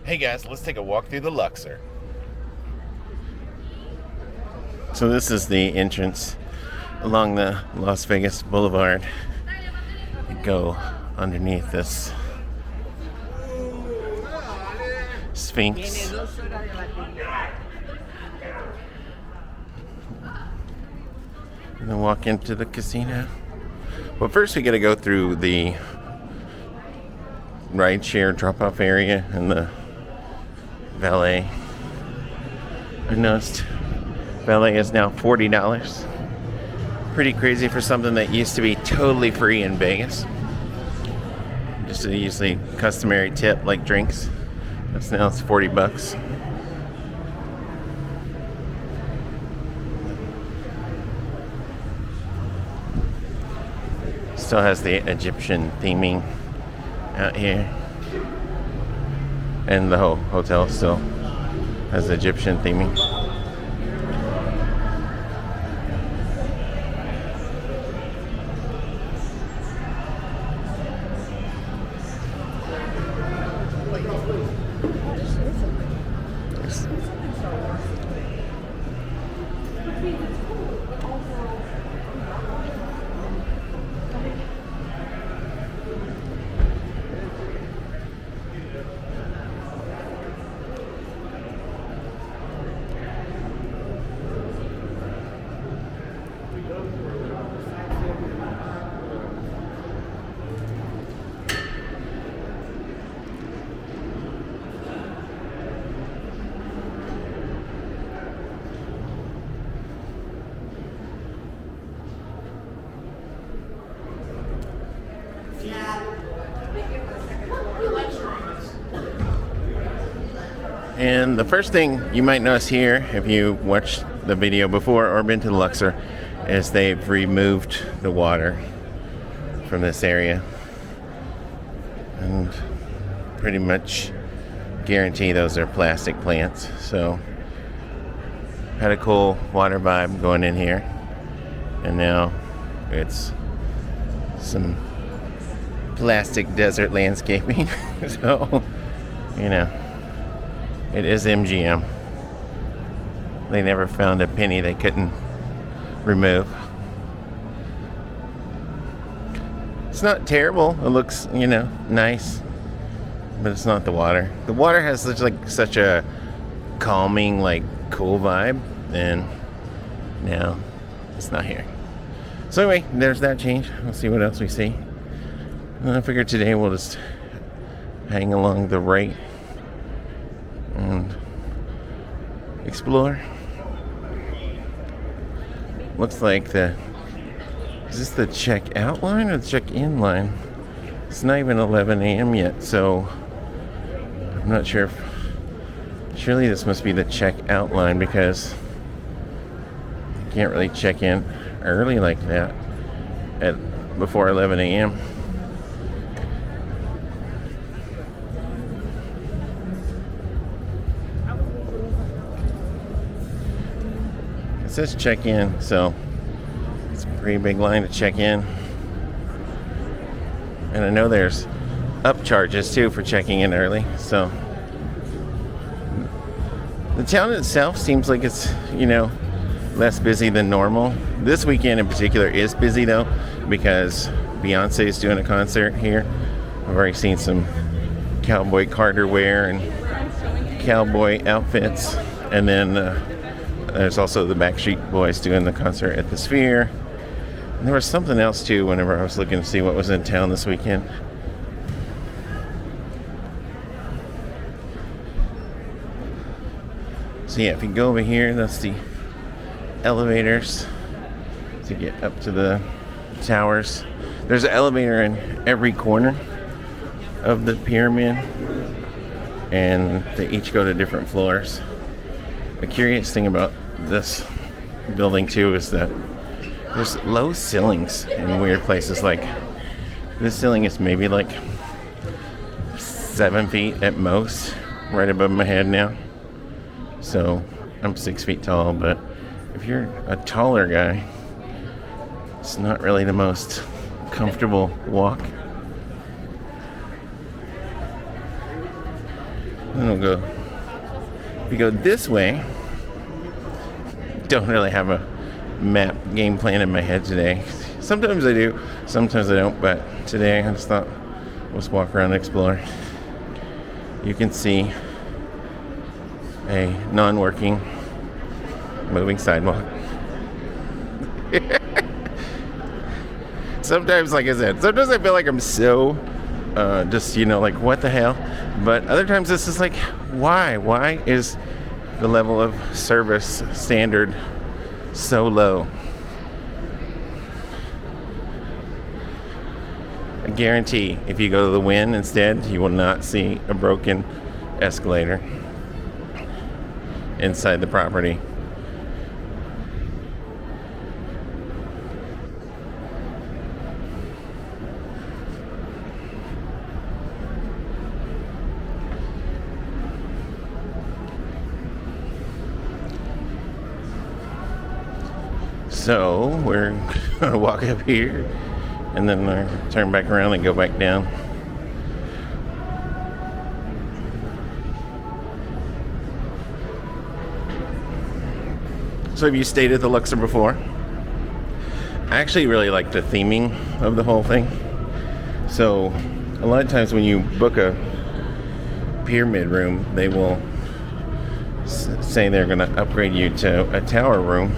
Hey guys, let's take a walk through the Luxor. So this is the entrance along the Las Vegas Blvd. You go underneath this Sphinx. And then walk into the casino. But first we gotta go through the Rideshare drop-off area and the Valet. I noticed Valet is now $40. Pretty crazy for something that used to be totally free in Vegas. Just a usually customary tip like drinks. That's now it's $40. Still has the Egyptian theming out here. And the whole hotel still has Egyptian theming. And the first thing you might notice here, if you watched the video before or been to the Luxor, is they've removed the water from this area. And pretty much guarantee those are plastic plants. So, had a cool water vibe going in here. And now it's some plastic desert landscaping. So, you know. It is MGM. They never found a penny they couldn't remove. It's not terrible. It looks, nice. But it's not the water. The water has such a calming, cool vibe. And now it's not here. So anyway, there's that change. Let's see what else we see. I figured today we'll just hang along the right and explore. Looks like is this the check-out line or the check-in line? It's not even 11 a.m. yet, so I'm not sure if, surely this must be the check-out line because you can't really check in early like that before 11 a.m. It says check in, so it's a pretty big line to check in. And I know there's upcharges too for checking in early, so the town itself seems like it's, less busy than normal. This weekend in particular is busy though, because Beyonce is doing a concert here. I've already seen some cowboy Carter wear and cowboy outfits, and then there's also the Backstreet Boys doing the concert at the Sphere. And there was something else too whenever I was looking to see what was in town this weekend. So yeah, if you go over here, that's the elevators to get up to the towers. There's an elevator in every corner of the pyramid, and they each go to different floors. The curious thing about this building too is that there's low ceilings in weird places. Like this ceiling is maybe 7 feet at most, right above my head now. So I'm 6 feet tall, but if you're a taller guy, it's not really the most comfortable walk. And we'll go. If you go this way, don't really have a map game plan in my head today. Sometimes I do, sometimes I don't, but today I just thought let's walk around and explore. You can see a non-working moving sidewalk. Sometimes, like I said, sometimes I feel like I'm so just, like, what the hell? But other times it's just like, why? Why is the level of service standard so low? I guarantee if you go to the Wynn instead, you will not see a broken escalator inside the property. So we're going to walk up here and then turn back around and go back down. So have you stayed at the Luxor before? I actually really like the theming of the whole thing. So a lot of times when you book a pyramid room, they will say they're going to upgrade you to a tower room.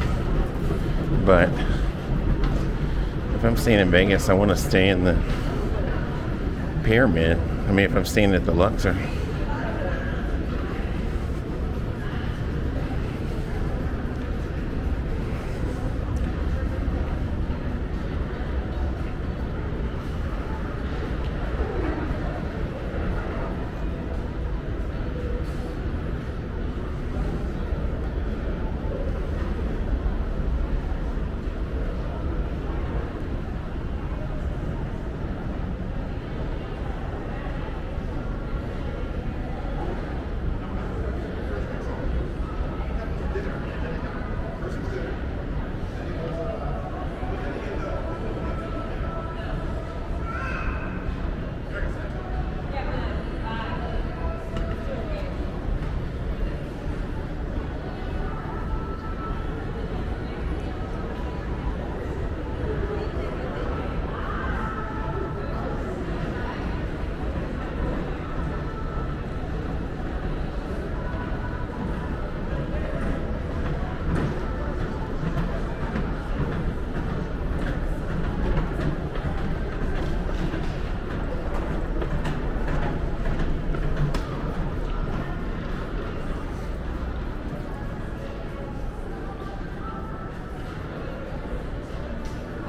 But if I'm staying in Vegas, I want to stay in the pyramid. I mean, if I'm staying at the Luxor.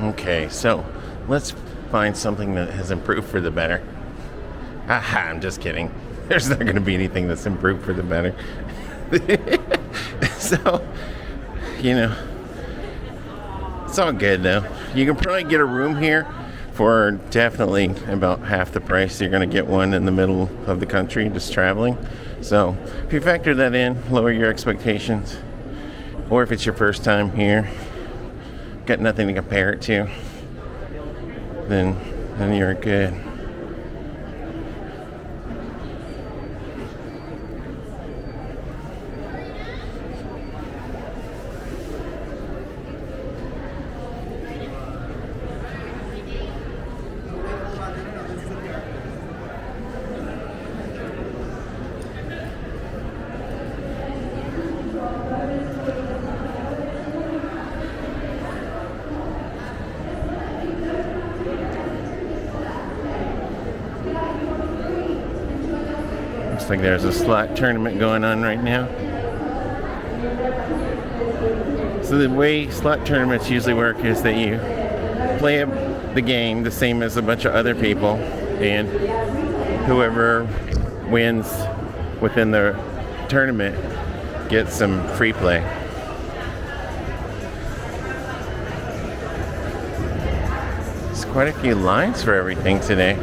Okay, so let's find something that has improved for the better. Aha, I'm just kidding. There's not going to be anything that's improved for the better. So, it's all good though. You can probably get a room here for definitely about half the price you're going to get one in the middle of the country just traveling. So, if you factor that in, lower your expectations. Or if it's your first time here, got nothing to compare it to, then you're good. Looks like there's a slot tournament going on right now. So the way slot tournaments usually work is that you play the game the same as a bunch of other people, and whoever wins within the tournament gets some free play. There's quite a few lines for everything today.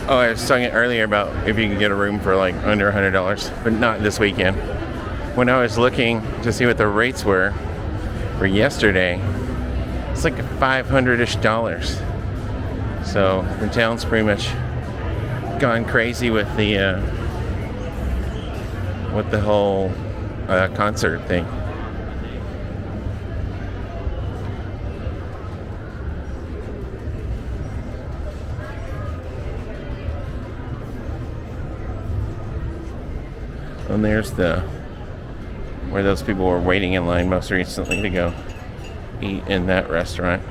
Oh, I was talking earlier about if you can get a room for like under $100, but not this weekend. When I was looking to see what the rates were, for yesterday, it's like $500-ish. So the town's pretty much gone crazy with the whole concert thing. And there's where those people were waiting in line most recently to go eat in that restaurant.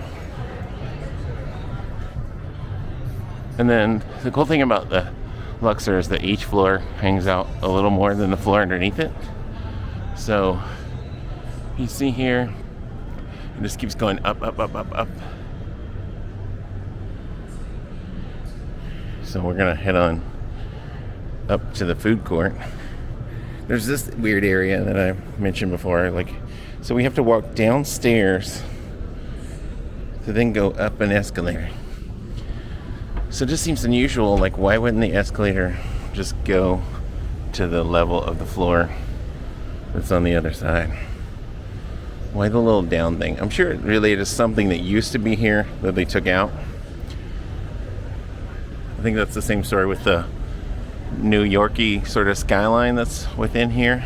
And then the cool thing about the Luxor is that each floor hangs out a little more than the floor underneath it. So you see here, it just keeps going up, up, up, up, up. So we're gonna head on up to the food court. There's this weird area that I mentioned before, so we have to walk downstairs to then go up an escalator. So it just seems unusual, why wouldn't the escalator just go to the level of the floor that's on the other side? Why the little down thing? I'm sure it related to something that used to be here that they took out. I think that's the same story with the New Yorkie sort of skyline that's within here.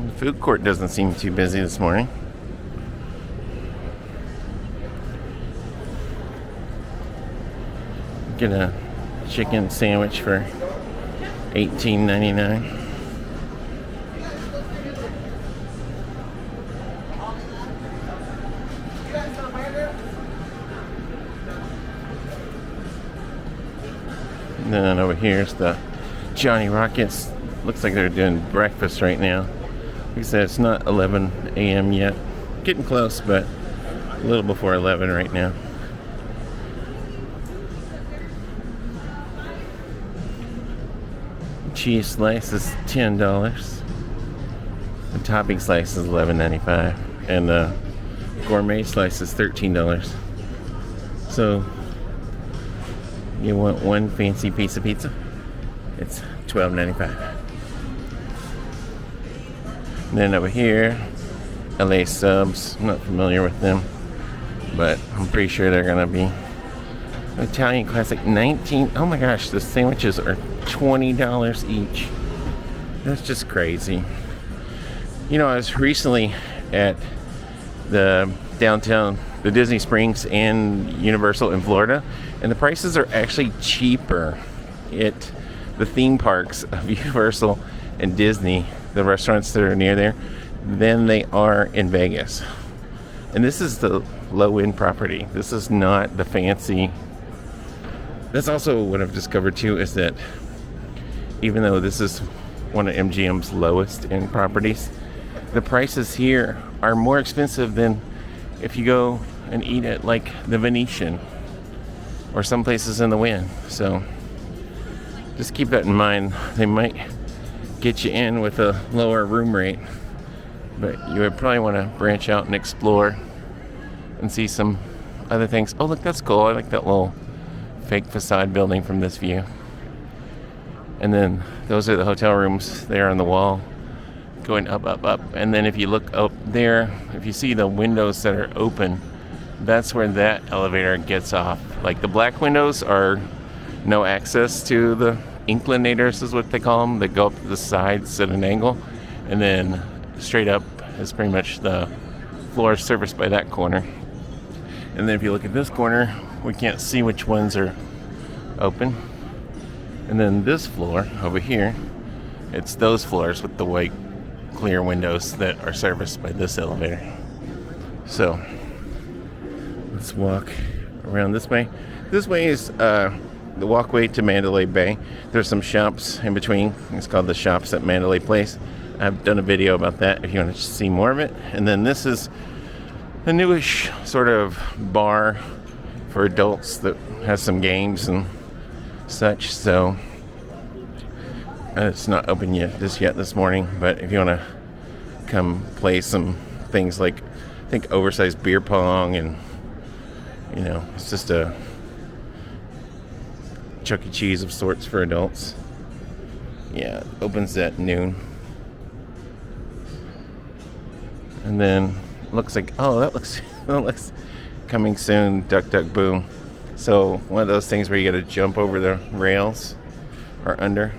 The food court doesn't seem too busy this morning. Get a chicken sandwich for $18.99. And then over here's the Johnny Rockets. Looks like they're doing breakfast right now. Like I said, it's not 11 a.m. yet. Getting close, but a little before 11 right now. Cheese slice is $10. The topping slice is $11.95, and the gourmet slice is $13. So you want one fancy piece of pizza? It's $12.95. And then over here, LA Subs. I'm not familiar with them, but I'm pretty sure they're gonna be Italian classic. 19. Oh my gosh, the sandwiches are $20 each. That's just crazy. You know, I was recently at the downtown, the Disney Springs and Universal in Florida, and the prices are actually cheaper at the theme parks of Universal and Disney, the restaurants that are near there, than they are in Vegas. And this is the low-end property. This is not the fancy. That's also what I've discovered too, is that even though this is one of MGM's lowest end properties, the prices here are more expensive than if you go and eat at the Venetian or some places in the Wynn. So just keep that in mind. They might get you in with a lower room rate, but you would probably want to branch out and explore and see some other things. Oh, look, that's cool. I like that little fake facade building from this view. And then those are the hotel rooms there on the wall, going up, up, up. And then if you look up there, if you see the windows that are open, that's where that elevator gets off. The black windows are no access to the inclinators, is what they call them, that go up the sides at an angle. And then straight up is pretty much the floor serviced by that corner. And then if you look at this corner, we can't see which ones are open. And then this floor over here, it's those floors with the white clear windows that are serviced by this elevator. So let's walk around this way. This way is the walkway to Mandalay Bay. There's some shops in between. It's called the Shops at Mandalay Place. I've done a video about that if you want to see more of it. And then this is a newish sort of bar for adults that has some games and such. So it's not open yet this morning, but if you want to come play some things like think oversized beer pong, and it's just a Chuck E. Cheese of sorts for adults. Yeah, it opens at noon. And then looks like, oh, that looks coming soon, Duck Duck Boom. So one of those things where you got to jump over the rails or under.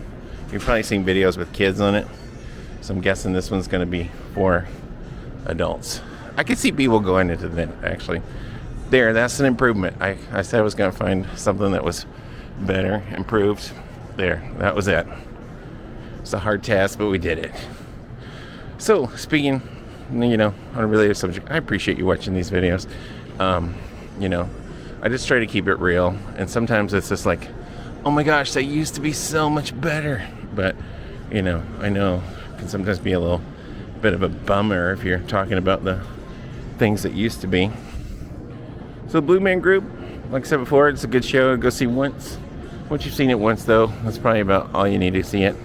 You've probably seen videos with kids on it. So I'm guessing this one's going to be for adults. I could see people going into that, actually. There, that's an improvement. I said I was going to find something that was better, improved. There, that was it. It's a hard task, but we did it. So, speaking, on a related subject, I appreciate you watching these videos. I just try to keep it real, and sometimes it's just like, oh my gosh, that used to be so much better. But, I know it can sometimes be a little bit of a bummer if you're talking about the things that used to be. So, Blue Man Group, like I said before, it's a good show to go see once. Once you've seen it once, though, that's probably about all you need to see it.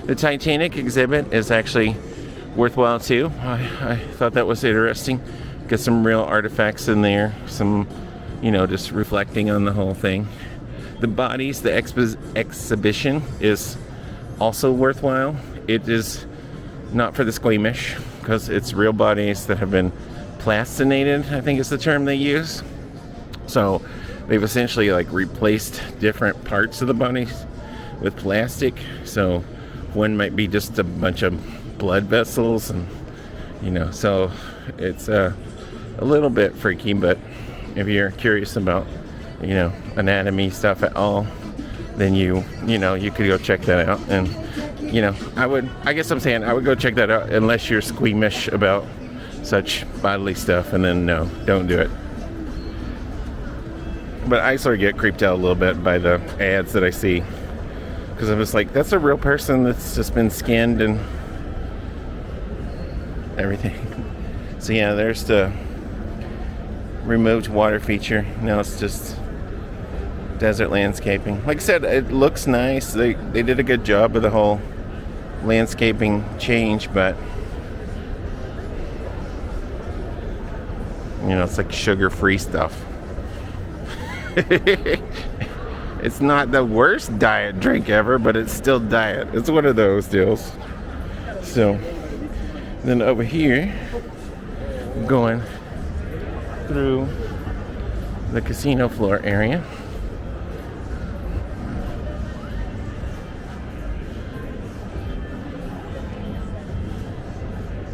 The Titanic exhibit is actually worthwhile too. I thought that was interesting. Got some real artifacts in there, some, just reflecting on the whole thing. The bodies, the exhibition is also worthwhile. It is not for the squeamish, because it's real bodies that have been plastinated, I think is the term they use. So they've essentially replaced different parts of the bodies with plastic. So one might be just a bunch of blood vessels, and so it's a little bit freaky. But if you're curious about anatomy stuff at all, then you could go check that out. And I would go check that out unless you're squeamish about such bodily stuff, and then no, don't do it. But I sort of get creeped out a little bit by the ads that I see, because I'm just like, that's a real person that's just been skinned and everything. So yeah, there's the removed water feature. Now it's just desert landscaping. Like I said, it looks nice. They did a good job with the whole landscaping change, but it's like sugar-free stuff. It's not the worst diet drink ever, but it's still diet. It's one of those deals. So then over here, going through the casino floor area.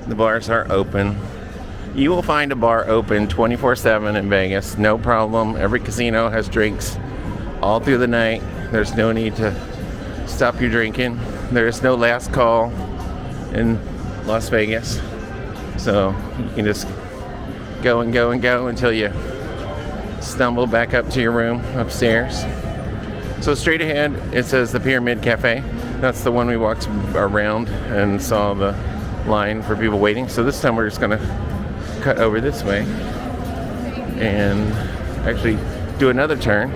The bars are open. You will find a bar open 24/7 in Vegas, no problem. Every casino has drinks all through the night. There's no need to stop your drinking. There's no last call in Las Vegas. So you can just go and go and go until you stumble back up to your room upstairs. So straight ahead, it says the Pyramid Cafe. That's the one we walked around and saw the line for people waiting. So this time we're just gonna cut over this way and actually do another turn.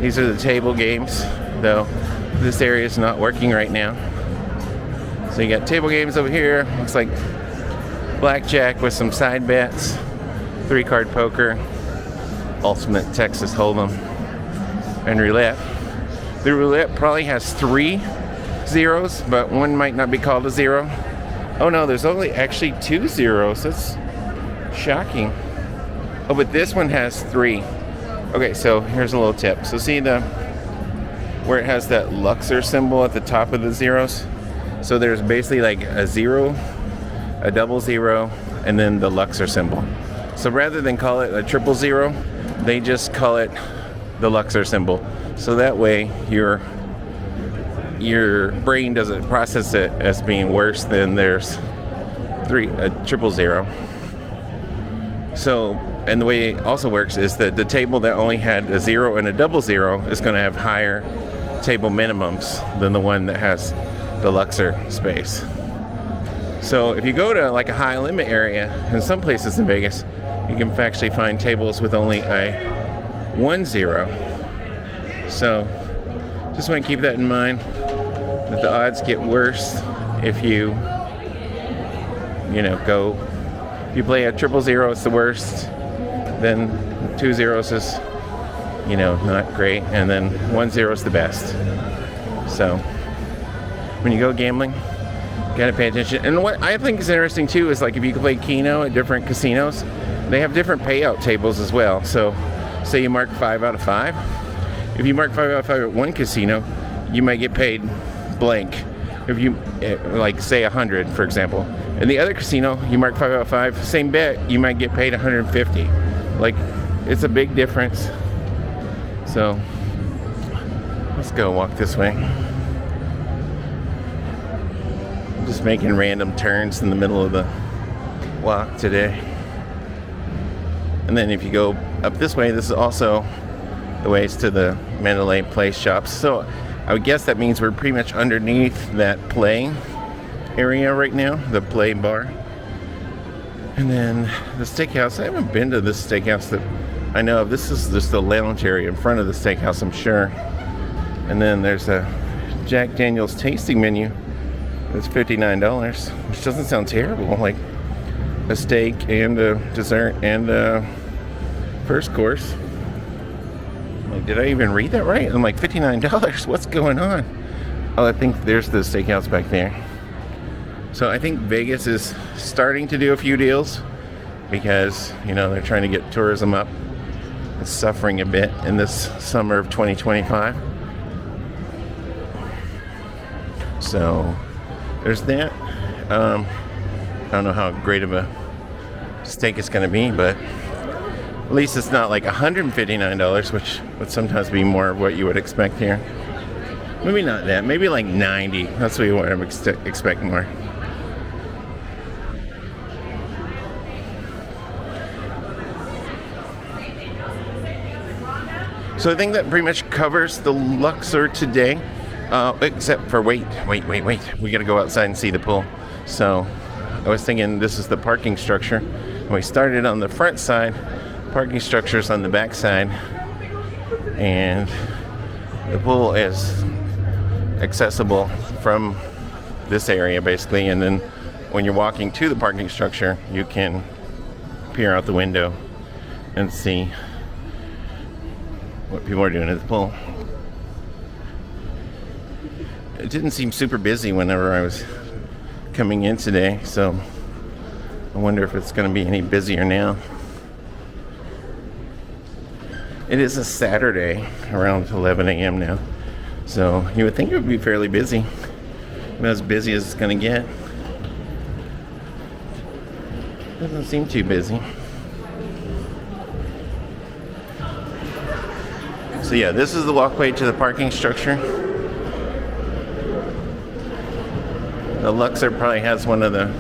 These are the table games, though this area is not working right now. So you got table games over here. Looks like blackjack with some side bets, 3-card poker, ultimate Texas Hold'em, and roulette. The roulette probably has 3 zeros, but one might not be called a zero. Oh no, there's only actually 2 zeros. That's shocking. Oh, but this one has 3. Okay, so here's a little tip. So see where it has that Luxor symbol at the top of the zeros? So there's basically like a 0, a double 0, and then the Luxor symbol. So rather than call it a 000, they just call it the Luxor symbol. So that way your brain doesn't process it as being worse than there's a 000. So, and the way it also works is that the table that only had a 0 and a double 0 is going to have higher table minimums than the one that has the Luxor space. So if you go to like a high limit area, in some places in Vegas, you can actually find tables with only a 10. So just want to keep that in mind, that the odds get worse if you go If you play a 000, it's the worst. Then 2 zeros is, you know, not great, and then 1 0 is the best. So when you go gambling, you gotta pay attention. And what I think is interesting too is, like, if you play Keno at different casinos, they have different payout tables as well. So say you mark 5 out of 5. If you mark 5 out of 5 at one casino, you might get paid blank. If you, like, say 100, for example. In the other casino, you mark 5 out of 5, same bet, you might get paid 150. Like, it's a big difference. So let's go walk this way. I'm just making random turns in the middle of the walk today. And then if you go up this way, this is also the ways to the Mandalay Place shops. So I would guess that means we're pretty much underneath that play area right now, the play bar. And then the steakhouse, I haven't been to this steakhouse that I know of. This is just the lounge area in front of the steakhouse, I'm sure. And then there's a Jack Daniel's tasting menu. It's $59, which doesn't sound terrible. Like a steak and a dessert and a first course. Like, did I even read that right? I'm like, $59, what's going on? Oh, I think there's the steakhouse back there. So I think Vegas is starting to do a few deals because, you know, they're trying to get tourism up. It's suffering a bit in this summer of 2025. So there's that. I don't know how great of a steak it's going to be, but at least it's not like $159, which would sometimes be more of what you would expect here. Maybe not that. Maybe like 90. That's what you want to expect more. So I think that pretty much covers the Luxor today, except for wait. We gotta go outside and see the pool. So I was thinking this is the parking structure. We started on the front side, parking structure's on the back side, and the pool is accessible from this area basically, and then when you're walking to the parking structure, you can peer out the window and see what people are doing at the pool. It didn't seem super busy whenever I was coming in today, so I wonder if it's going to be any busier now. It is a Saturday around 11 a.m. now, so you would think it would be fairly busy. Not as busy as it's going to get. Doesn't seem too busy. So yeah, this is the walkway to the parking structure. The Luxor probably has one of the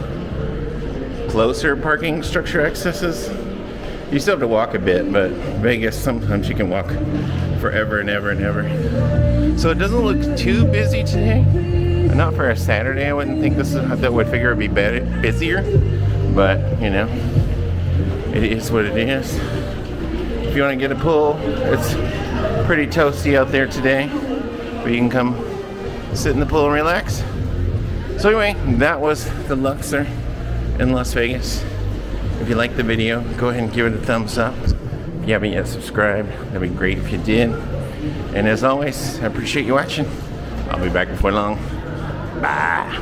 closer parking structure accesses. You still have to walk a bit, but Vegas, sometimes you can walk forever and ever and ever. So it doesn't look too busy today. Not for a Saturday. I wouldn't think that would figure it'd be busier, but you know, it is what it is. If you want to get a pool, it's pretty toasty out there today, but you can come sit in the pool and relax. So anyway, that was the Luxor in Las Vegas. If you liked the video, go ahead and give it a thumbs up. If you haven't yet subscribed, that'd be great if you did. And as always, I appreciate you watching. I'll be back before long. Bye.